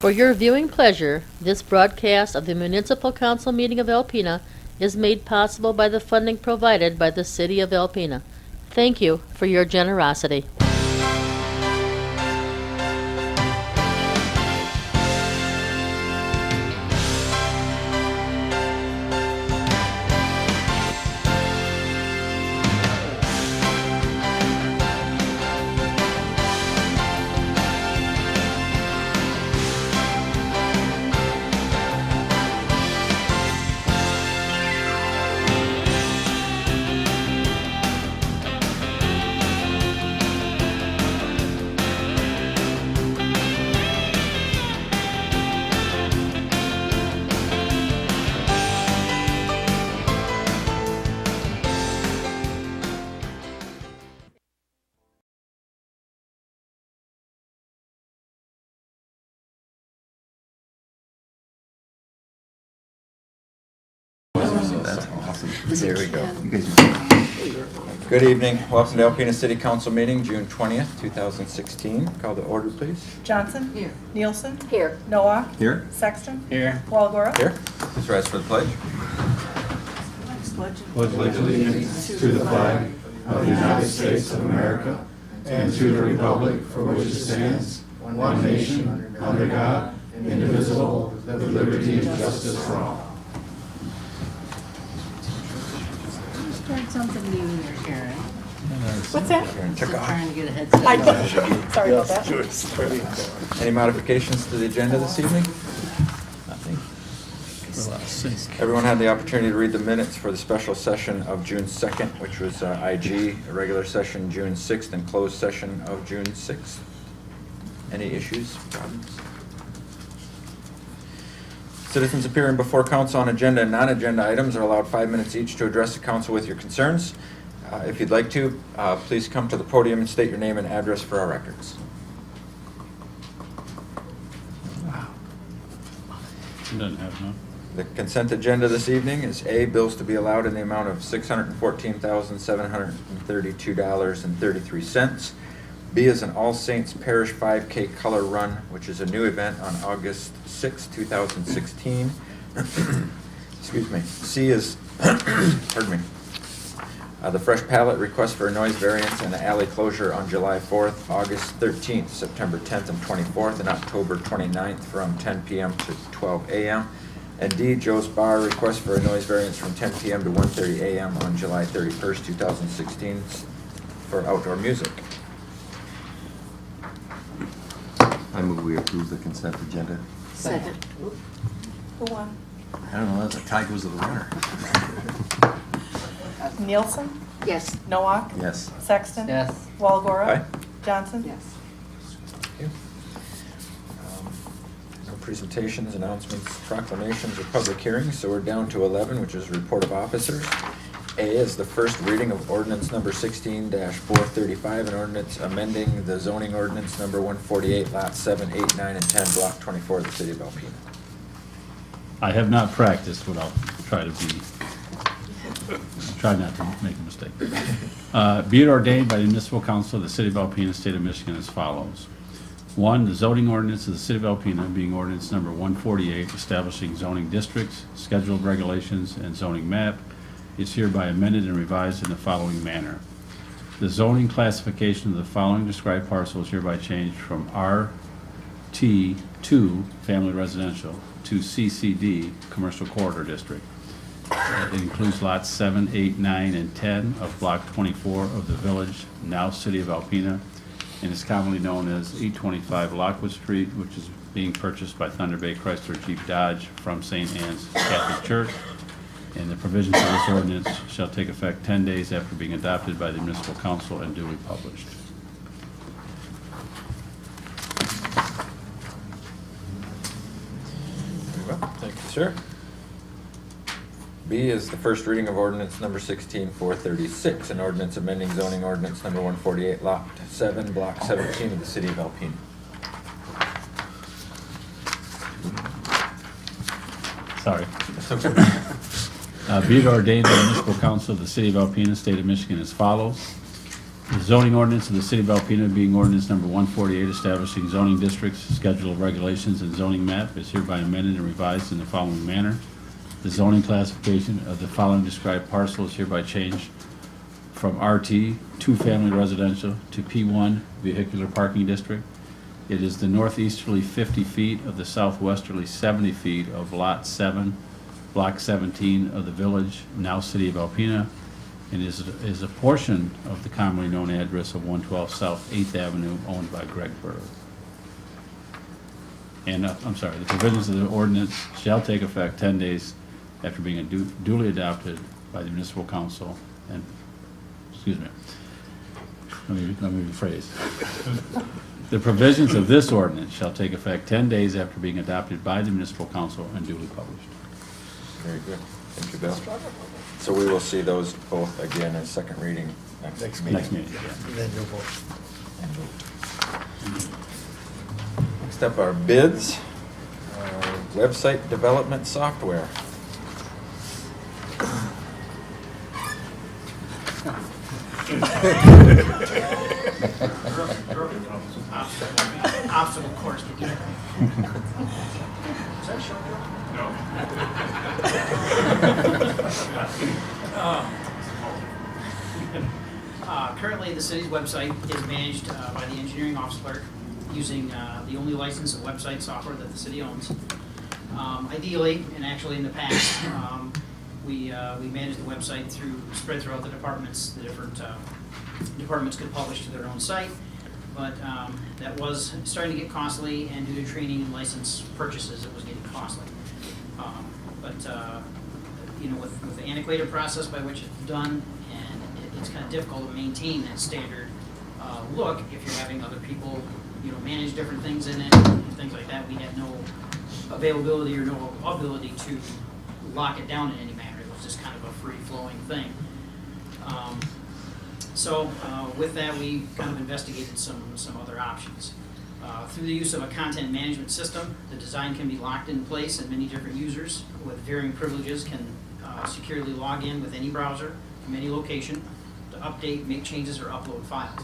For your viewing pleasure, this broadcast of the Municipal Council meeting of Alpena is made possible by the funding provided by the City of Alpena. Thank you for your generosity. There we go. Good evening. Welcome to Alpena City Council meeting, June 20th, 2016. Call to order, please. Johnson? Here. Nielsen? Here. Nowak? Here. Sexton? Here. Walagora? Here. Please rise for the pledge. Pledge allegiance to the flag of the United States of America and to the republic for which it stands, one nation, under God, indivisible, with liberty and justice for all. Start something new here, Karen. What's that? Karen, check off. Trying to get a head start. I know. Sorry about that. Any modifications to the agenda this evening? Nothing. Everyone had the opportunity to read the minutes for the special session of June 2nd, which was IG, a regular session June 6th, and closed session of June 6th. Any issues, problems? Citizens appearing before council on agenda and non-agenda items are allowed 5 minutes each to address the council with your concerns. If you'd like to, please come to the podium and state your name and address for our records. Doesn't have no. The consent agenda this evening is A, bills to be allowed in the amount of $614,732.33. B is an All Saints Parish 5K Color Run, which is a new event on August 6, 2016. Excuse me. C is, pardon me, the Fresh Palate request for a noise variance and the alley closure on July 4th, August 13th, September 10th and 24th, and October 29th from 10 p.m. to 12 a.m. And D, Joe's Bar request for a noise variance from 10 p.m. to 1:30 a.m. on July 31st, 2016 for outdoor music. I move we approve the consent agenda. Second. Who won? I don't know, that's a tie goes to the winner. Nielsen? Yes. Nowak? Yes. Sexton? Yes. Walagora? Aye. Johnson? Yes. Thank you. No presentations, announcements, proclamations, or public hearings, so we're down to 11, which is report of officers. A is the first reading of ordinance number 16-435, an ordinance amending the zoning ordinance number 148, lots 7, 8, 9, and 10, block 24 of the city of Alpena. I have not practiced, but I'll try to try not to make a mistake. Be it ordained by the Municipal Council of the City of Alpena, State of Michigan as follows. 1, the zoning ordinance of the City of Alpena, being ordinance number 148, establishing zoning districts, scheduled regulations, and zoning map, is hereby amended and revised in the following manner. The zoning classification of the following described parcel is hereby changed from RT2, Family Residential, to CCD, Commercial Corridor District. It includes lots 7, 8, 9, and 10 of Block 24 of the village, now City of Alpena, and is commonly known as 825 Lockwood Street, which is being purchased by Thunder Bay Chrysler Jeep Dodge from St. Anne's Catholic Church. And the provisions of this ordinance shall take effect 10 days after being adopted by the municipal council and duly published. Very well, thank you, sir. B is the first reading of ordinance number 16-436, an ordinance amending zoning ordinance number 148, lot 7, block 17 of the city of Alpena. Sorry. That's okay. Be it ordained by the municipal council of the City of Alpena, State of Michigan as follows. The zoning ordinance of the City of Alpena, being ordinance number 148, establishing zoning districts, schedule of regulations, and zoning map, is hereby amended and revised in the following manner. The zoning classification of the following described parcel is hereby changed from RT, two-family residential, to P1, vehicular parking district. It is the northeasterly 50 feet of the southwesterly 70 feet of Lot 7, Block 17 of the village, now City of Alpena, and is a portion of the commonly known address of 112 South 8th Avenue, owned by Greg Berg. And, I'm sorry, the provisions of the ordinance shall take effect 10 days after being duly adopted by the municipal council and, excuse me, let me rephrase. The provisions of this ordinance shall take effect 10 days after being adopted by the municipal council and duly published. Very good. Thank you, Bill. So we will see those both again in second reading next meeting. Next meeting, yeah. Then you'll vote. Next up are bids, website development software. Obstacle course to get it. Currently, the city's website is managed by the engineering office clerk using the only licensed website software that the city owns. Ideally, and actually in the past, we managed the website spread throughout the departments. The different departments could publish to their own site, but that was starting to get costly, and due to training and license purchases, it was getting costly. With the antiquated process by which it's done, and it's kind of difficult to maintain that standard look if you're having other people, manage different things in it and things like that. We had no availability or no ability to lock it down in any manner. It was just kind of a free-flowing thing. With that, we kind of investigated some other options. Through the use of a content management system, the design can be locked in place, and many different users with varying privileges can securely log in with any browser from any location to update, make changes, or upload files.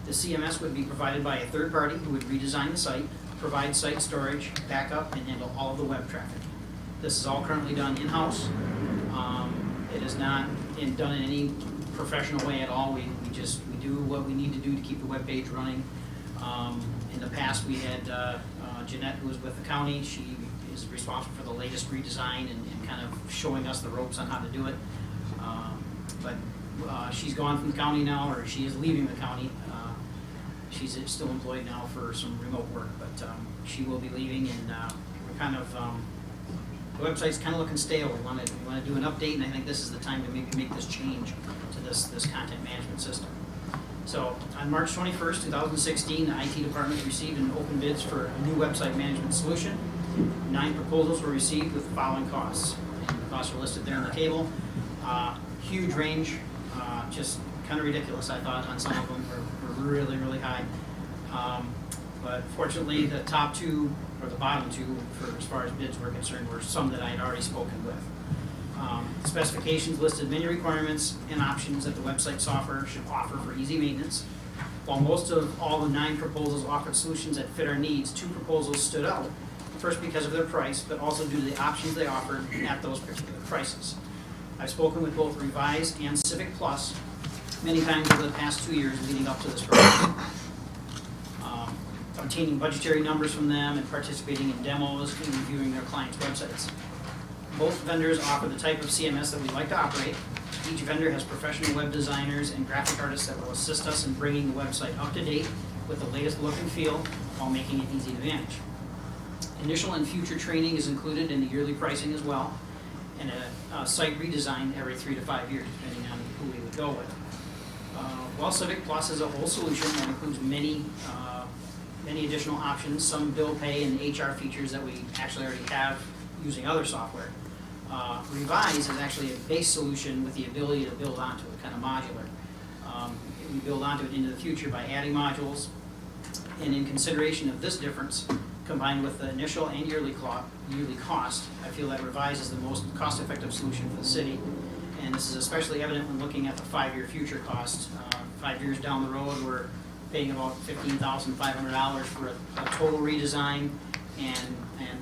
The CMS would be provided by a third party who would redesign the site, provide site storage, backup, and handle all of the web traffic. This is all currently done in-house. It is not done in any professional way at all. We do what we need to do to keep the web page running. In the past, we had Jeanette, who was with the county. She is responsible for the latest redesign and kind of showing us the ropes on how to do it. But she's gone from the county now, or she is leaving the county. She's still employed now for some remote work, but she will be leaving, and we're kind of the website's kind of looking stale. We want to do an update, and I think this is the time to maybe make this change to this content management system. So on March 21st, 2016, the IT department received an open bids for a new website management solution. 9 proposals were received with the following costs. And the costs are listed there on the table. Huge range, just kind of ridiculous, I thought, on some of them were really, really high. But fortunately, the top 2, or the bottom 2, for as far as bids were concerned, were some that I had already spoken with. Specifications listed many requirements and options that the website software should offer for easy maintenance. While most of all the 9 proposals offered solutions that fit our needs, 2 proposals stood out. First, because of their price, but also due to the options they offered at those particular prices. I've spoken with both Revise and Civic Plus many times over the past 2 years leading up to this project. Obtaining budgetary numbers from them and participating in demos and reviewing their clients' websites. Both vendors offer the type of CMS that we like to operate. Each vendor has professional web designers and graphic artists that will assist us in bringing the website up to date with the latest look and feel while making it easy to manage. Initial and future training is included in the yearly pricing as well, and a site redesign every 3 to 5 years, depending on who we would go with. While Civic Plus is a whole solution that includes many additional options, some bill pay and HR features that we actually already have using other software. Revise is actually a base solution with the ability to build onto it, kind of modular. We build onto it into the future by adding modules, and in consideration of this difference, combined with the initial and yearly cost, I feel that Revise is the most cost-effective solution for the city, and this is especially evident when looking at the 5-year future cost 5 years down the road, we're paying about $15,500 for a total redesign and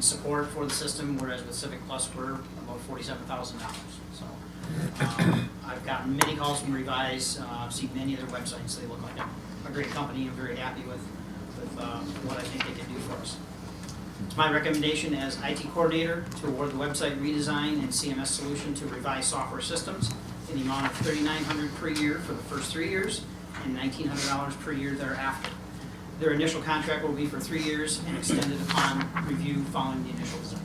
support for the system, whereas with Civic Plus, we're about $47,000. So I've gotten many calls from Revise. I've seen many of their websites. They look like a great company. I'm very happy with what I think they can do for us. It's my recommendation as IT coordinator to award the website redesign and CMS solution to Revise Software Systems in the amount of $3,900 per year for the first 3 years and $1,900 per year thereafter. Their initial contract will be for 3 years and extended upon review following the initial design.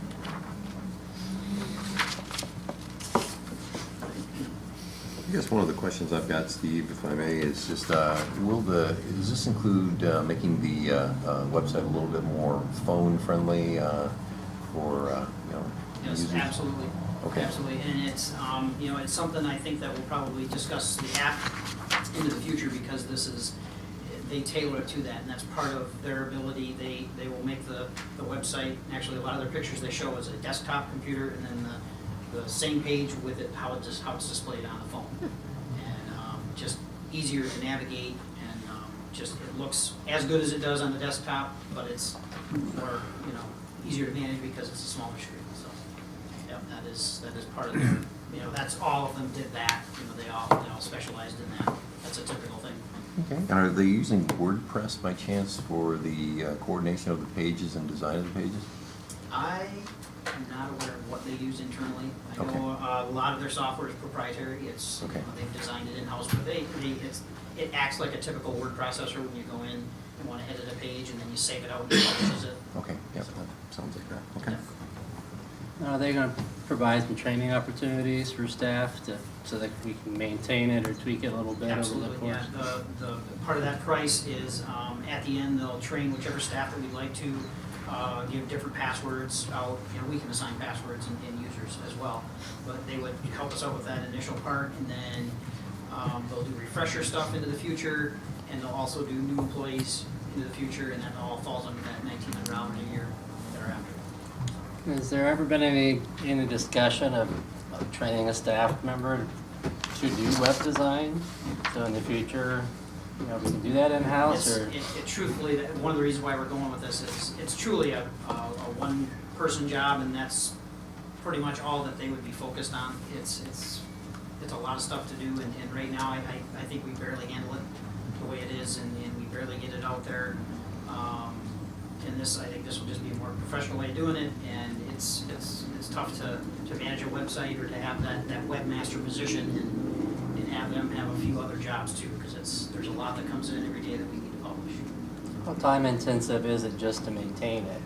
I guess one of the questions I've got, Steve, if I may, is just, does this include making the website a little bit more phone-friendly for, Yes, users? absolutely. Okay. Absolutely, and it's, it's something I think that we'll probably discuss the app into the future, because they tailor it to that, and that's part of their ability. They will make the website, actually a lot of their pictures they show as a desktop computer, and then the same page with it, how it's displayed on the phone. And just easier to navigate, and just it looks as good as it does on the desktop, but it's more, easier to manage because it's a smaller screen. So, yeah, that is part of their, that's all of them did that. They all specialized in that. That's a typical thing. Okay. And are they using WordPress by chance for the coordination of the pages and design of the pages? I am not aware of what they use internally. I Okay. know a lot of their software is proprietary. It's Okay. They've designed it in-house, but it acts like a typical word processor when you go in and want to edit a page, and then you save it out and it publishes it. Okay, yeah, that sounds like that. Okay. Yeah. Are they going to provide some training opportunities for staff so that we can maintain it or tweak it a little bit over the Absolutely, course? yeah. The part of that price is, at the end, they'll train whichever staff that we'd like to, give different passwords out. We can assign passwords and users as well, but they would help us out with that initial part, and then they'll do refresher stuff into the future, and they'll also do new employees into the future, and that all falls under that $1,900 a year thereafter. Has there ever been any discussion of training a staff member to do web design? So in the future, we can do that in-house, or? Truthfully, one of the reasons why we're going with this is it's truly a one-person job, and that's pretty much all that they would be focused on. It's a lot of stuff to do, and right now I think we barely handle it the way it is, and we barely get it out there. And I think this will just be a more professional way of doing it, and it's tough to manage a website or to have that webmaster position and have them have a few other jobs too, because there's a lot that comes in every day that we need to publish. How time intensive is it just to maintain it?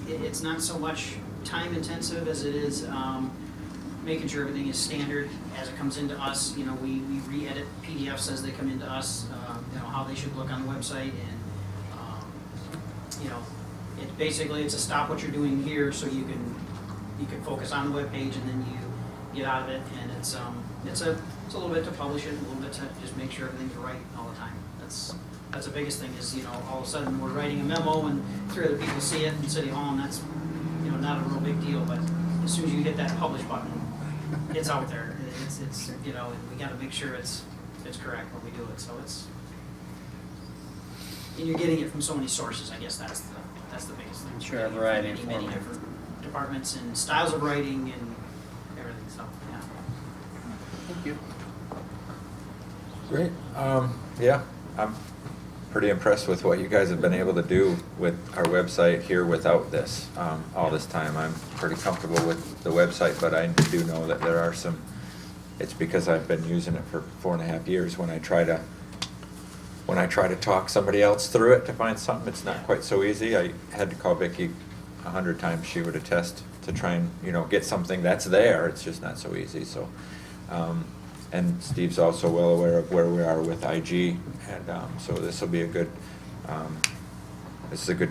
It's not so much time intensive as it is making sure everything is standard as it comes into us. We re-edit PDFs as they come into us, how they should look on the website, and it's a stop what you're doing here so you can focus on the web page, and then you get out of it, and it's a little bit to publish it, a little bit to just make sure everything's right all the time. That's the biggest thing is, all of a sudden we're writing a memo and 3 other people see it in City Hall, and that's, not a real big deal, but as soon as you hit that publish button, it's out there. It's and we gotta make sure it's correct when we do it, so and you're getting it from so many sources. I guess that's the biggest thing. Sure, a variety of many formats. different departments and styles of writing and everything, so, yeah. Thank you. Great. Yeah, I'm pretty impressed with what you guys have been able to do with our website here without this all this time. I'm pretty comfortable with the website, but I do know that there are some, it's because I've been using it for 4.5 years. When I try to talk somebody else through it to find something, it's not quite so easy. I had to call Vicki 100 times, she would attest, to try and, get something that's there. It's just not so easy, so. And Steve's also well aware of where we are with IG, and so this will be a good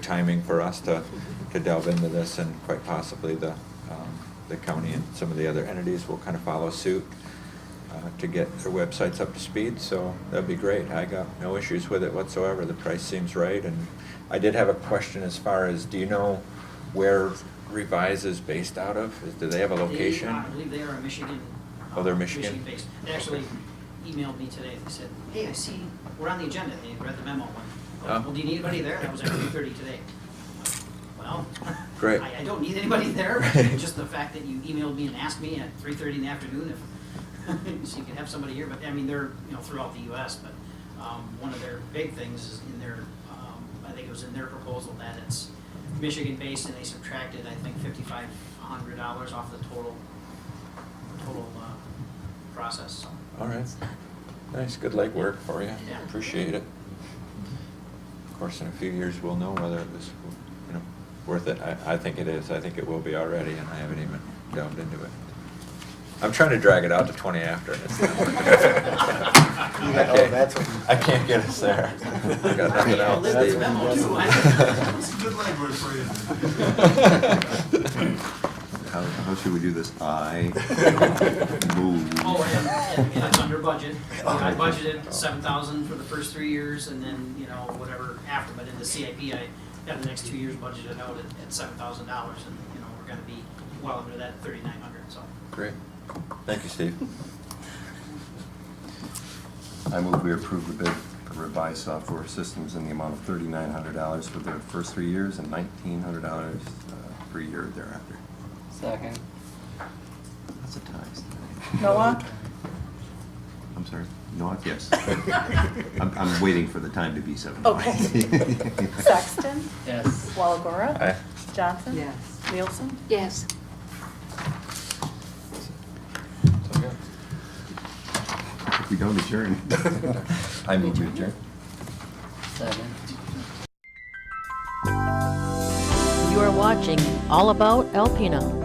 timing for us to delve into this, and quite possibly the county and some of the other entities will kind of follow suit to get their websites up to speed, so that'd be great. I got no issues with it whatsoever. The price seems right, and I did have a question as far as, do you know where Revise is based out of? Do they have a location? I believe they are in Michigan. Oh, they're Michigan? Michigan-based. Actually, emailed me today. They said, hey, I see we're on the agenda. They read the memo. Oh. Well, do you need anybody there? That was at 3:30 today. Well, Great. I don't need anybody there. Just the fact that you emailed me and asked me at 3:30 in the afternoon if so you could have somebody here. But I mean, they're throughout the U.S. But one of their big things is in their, I think it was in their proposal that it's Michigan-based, and they subtracted, I think, $5,500 off the total process. All right. Nice, good legwork for you. Yeah. Appreciate it. Of course, in a few years, we'll know whether it was, worth it. I think it is. I think it will be already, and I haven't even delved into it. I'm trying to drag it out to 20 after, and it's not working. I can't get us there. I got nothing Yeah, else. Linda's memo too. That's a good language for you. How should we do this? I move. Oh, and it's under budget. I budgeted $7,000 for the first 3 years, and then, whatever after, but in the CIP, I have the next 2 years budgeted out at $7,000, and, we're gonna be well under that 3,900, so. Great. Thank you, Steve. I move we approve the bid for revised software systems in the amount of $3,900 for the first 3 years and $1,900 per year thereafter. Second. That's a ties tonight. Noah? I'm sorry, Noah, yes. I'm waiting for the time to be 7. Okay. Sexton? Yes. Walagora? Aye. Johnson? Yes. Nielsen? Yes. If we don't adjourn. I move we adjourn. Second. You are watching All About Alpena.